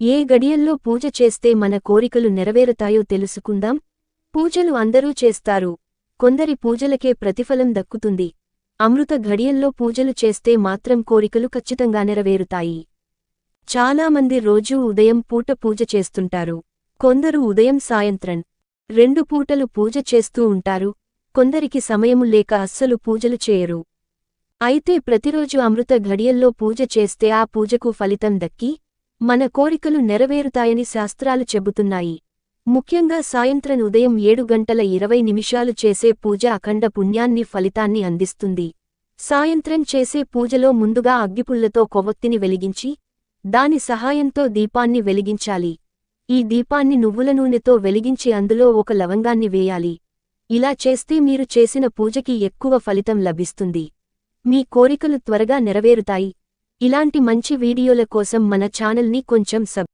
ఏ గడియల్లో పూజ చేస్తే మన కోరికలు నెరవేరుతాయో తెలుసుకుందాం. పూజలు అందరూ చేస్తారు. కొందరి పూజలకే ప్రతిఫలం దక్కుతుంది. అమృత ఘడియల్లో పూజలు చేస్తే మాత్రం కోరికలు ఖచ్చితంగా నెరవేరుతాయి. చాలామంది రోజూ ఉదయం పూట పూజ చేస్తుంటారు. కొందరు ఉదయం సాయంత్రం 2 పూటలు పూజ చేస్తూ ఉంటారు. కొందరికి సమయము లేక అస్సలు పూజలు చేయరు. అయితే ప్రతిరోజు అమృత ఘడియల్లో పూజ చేస్తే ఆ పూజకు ఫలితం దక్కి మన కోరికలు నెరవేరుతాయని శాస్త్రాలు చెబుతున్నాయి. ముఖ్యంగా సాయంత్రం ఉదయం 7:20 చేసే పూజ అఖండ పుణ్యాన్ని ఫలితాన్ని అందిస్తుంది. సాయంత్రం చేసే పూజలో ముందుగా అగ్గిపుల్లతో కొవ్వొత్తిని వెలిగించి దాని సహాయంతో దీపాన్ని వెలిగించాలి. ఈ దీపాన్ని నువ్వుల నూనెతో వెలిగించి అందులో ఒక లవంగాన్ని వేయాలి. ఇలా చేస్తే మీరు చేసిన పూజకి ఎక్కువ ఫలితం లభిస్తుంది. మీ కోరికలు త్వరగా నెరవేరుతాయి. ఇలాంటి మంచి వీడియోల కోసం మన ఛానల్ని కొంచెం